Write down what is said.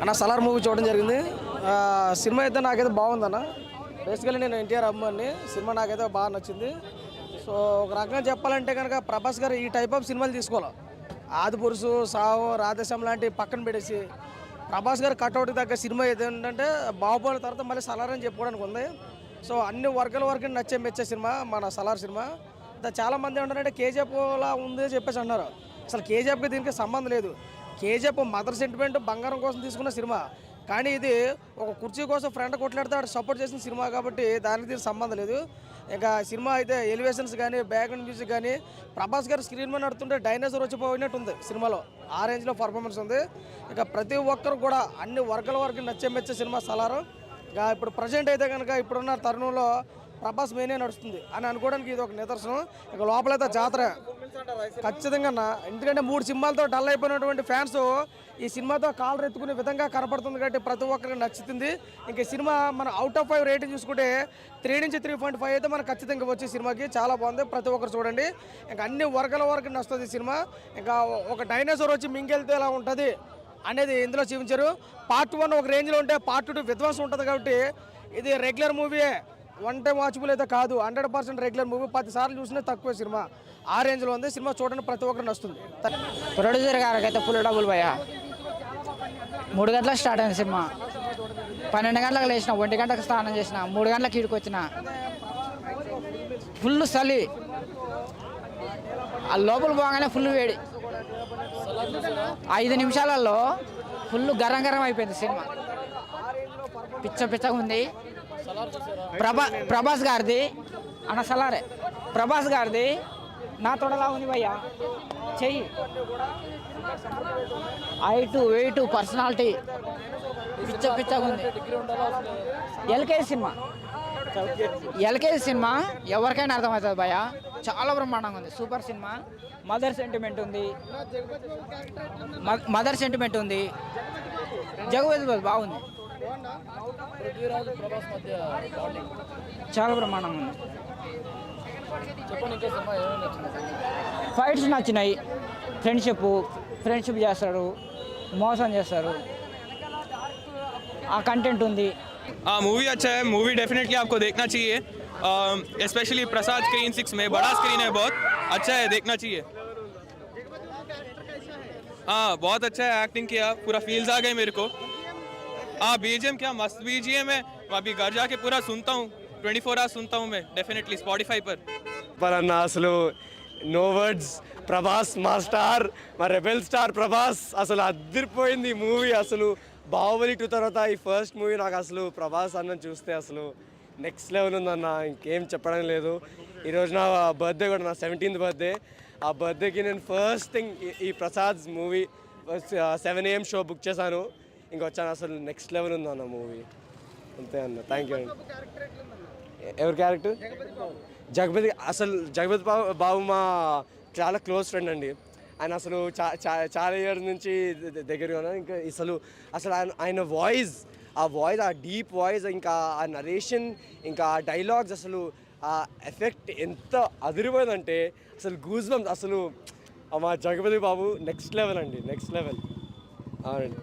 అన్న సలార్ మూవీ చూడడం జరిగింది. సినిమా అయితే నాకైతే బాగుందన్న. బేసికల్లీ నేను ఎన్టీఆర్ అమ్మాయిని. సినిమా నాకైతే బాగా నచ్చింది. సో ఒక రకంగా చెప్పాలంటే కనుక ప్రభాస్ గారు ఈ టైప్ ఆఫ్ సినిమాలు తీసుకోవాలి. ఆదిపురుషు, సాహో, రాధేశ్యామ్ లాంటివి పక్కన పెట్టేసి ప్రభాస్ గారు కట్అవుట్కి తగ్గ సినిమా ఏంటంటే బాహుబలి తర్వాత మళ్ళీ సలార్ అని చెప్పుకోవడానికి ఉంది. సో అన్ని వర్గాల వరకు నచ్చే మెచ్చే సినిమా మన సలార్ సినిమా. చాలామంది ఏమంటారంటే కేజీఎఫ్లా ఉంది చెప్పేసి అన్నారు. అసలు కేజీఎఫ్కి దీనికి సంబంధం లేదు. కేజీఎఫ్ మదర్ సెంటిమెంట్ బంగారం కోసం తీసుకున్న సినిమా, కానీ ఇది ఒక కుర్చీ కోసం ఫ్రెండ్ కొట్లాడితే సపోర్ట్ చేసిన సినిమా కాబట్టి దానికి దీనికి సంబంధం లేదు. ఇంకా సినిమా అయితే ఎలివేషన్స్ కానీ బ్యాక్గ్రౌండ్ మ్యూజిక్ కానీ ప్రభాస్ గారు స్క్రీన్ మీద నడుతుంటే డైనోసార్ వచ్చిపోయినట్టు ఉంది సినిమాలో. ఆ రేంజ్లో పర్ఫార్మెన్స్ ఉంది. ఇక ప్రతి ఒక్కరు కూడా అన్ని వర్గాల వరకు నచ్చే మెచ్చే సినిమా సలారు. ఇక ఇప్పుడు ప్రజెంట్ అయితే కనుక ఇప్పుడున్న తరుణంలో ప్రభాస్ మెయినే నడుస్తుంది అని అనుకోవడానికి ఇది ఒక నిదర్శనం. ఇక లోపలైతే జాతర ఖచ్చితంగా. ఎందుకంటే 3 సినిమాలతో డల్ అయిపోయినటువంటి ఫ్యాన్స్ ఈ సినిమాతో కాలర్ ఎత్తుకునే విధంగా కనపడుతుంది కాబట్టి ప్రతి ఒక్కరికి నచ్చుతుంది. ఇంక సినిమా మన అవుట్ ఆఫ్ 5 రేటింగ్ చూసుకుంటే 3 నుంచి 3.5 అయితే మనకు ఖచ్చితంగా వచ్చే సినిమాకి చాలా బాగుంది. ప్రతి ఒక్కరు చూడండి. ఇంకా అన్ని వర్గాల వరకు నచ్చుతుంది సినిమా. ఇంకా ఒక డైనోసార్ వచ్చి మింగెళ్తే ఎలా ఉంటుంది అనేది ఇందులో చూపించారు. పార్ట్ 1 ఒక రేంజ్లో ఉంటే పార్ట్ 2 విధ్వంసం ఉంటుంది కాబట్టి ఇది రెగ్యులర్ మూవీయే, వన్ టైం వాచబుల్ అయితే కాదు. 100% రెగ్యులర్ మూవీ. 10 సార్లు చూసినా తక్కువ సినిమా. ఆ రేంజ్లో ఉంది సినిమా. చూడండి, ప్రతి ఒక్కరికి నచ్చుతుంది. ప్రొడ్యూసర్ గారికి అయితే ఫుల్ డబుల్ భయ. 3 గంటలకు స్టార్ట్ అయింది సినిమా. 12 గంటలకు లేచిన, 1 గంటలకు స్నానం చేసిన, 3 గంటలకు ఇడికి వచ్చిన. ఫుల్ చలి, ఆ లోపల పోగానే ఫుల్ వేడి. 5 నిమిషాలలో ఫుల్ గరం గరం అయిపోయింది సినిమా. పిచ్చగా ఉంది. ప్రభాస్ గారిది అన్న సలారే. ప్రభాస్ గారిది నా తొడలా ఉంది భయ్యా. చెయ్యి, హైటు, వెయిట్, పర్సనాలిటీ పిచ్చగా ఉంది. ఎల్కేజీ సినిమా ఎవరికైనా అర్థమవుతుంది భయ్యా. చాలా బ్రహ్మాండంగా ఉంది. Super cinema. మదర్ సెంటిమెంట్ ఉంది. జగపతి బాగుంది. చాలా బ్రహ్మాండంగా ఉంది. ఫైట్స్ నచ్చినాయి. ఫ్రెండ్షిప్ చేస్తారు, మోసం చేస్తారు. ఆ కంటెంట్ ఉంది. मूवी अच्छा है. मूवी डेफिनेटली आपको देखना चाहिए. स्पेशली प्रसाद स्क्रीन 6 में बड़ा स्क्रीन है, बहुत अच्छा है, देखना चाहिए. हाँ, बहुत अच्छा है. एक्टिंग किया, पूरा फील्स आ गए मेरे को. हाँ, बीजीएम क्या मस्त बीजीएम है. मैं अभी घर जाके पूरा सुनता हूँ. 24 आवर्स सुनता हूँ मैं डेफिनेटली स्पॉटिफाई पर अन्न असलु नो वर्ड्स. ప్రభాస్ మాస్టర్, మా రెబెల్ స్టార్ ప్రభాస్ అసలు అదిరిపోయింది మూవీ. అసలు బాహుబలి 2 తర్వాత ఈ ఫస్ట్ మూవీ నాకు అసలు ప్రభాస్ అన్న చూస్తే అసలు నెక్స్ట్ లెవెల్ ఉందన్న. ఇంకేం చెప్పడం లేదు. ఈరోజు నా బర్త్డే కూడా, నా 17th బర్త్డే. ఆ బర్త్డేకి నేను ఫస్ట్ థింగ్ ఈ Prasad movie 7 AM show book చేశాను. ఇంకొచ్చాను. అసలు నెక్స్ట్ లెవెల్ ఉందన్న మూవీ. అంతే అన్న. థ్యాంక్ యూ అండి. ఎవరి క్యారెక్టర్? జగపతి బాబు మా చాలా క్లోజ్ ఫ్రెండ్ అండి. ఆయన అసలు చాలా ఇయర్స్ నుంచి దగ్గరగా ఉన్నారు. ఇంకా అసలు ఆయన వాయిస్, ఆ డీప్ వాయిస్, ఇంకా ఆ నరేషన్, ఇంకా ఆ డైలాగ్స్, అసలు ఆ ఎఫెక్ట్ ఎంత అదిరిపోయిందంటే అసలు గూస్ బంప్స్. అసలు మా జగపతి బాబు నెక్స్ట్ లెవెల్ అండి, నెక్స్ట్ లెవెల్. అవునండి.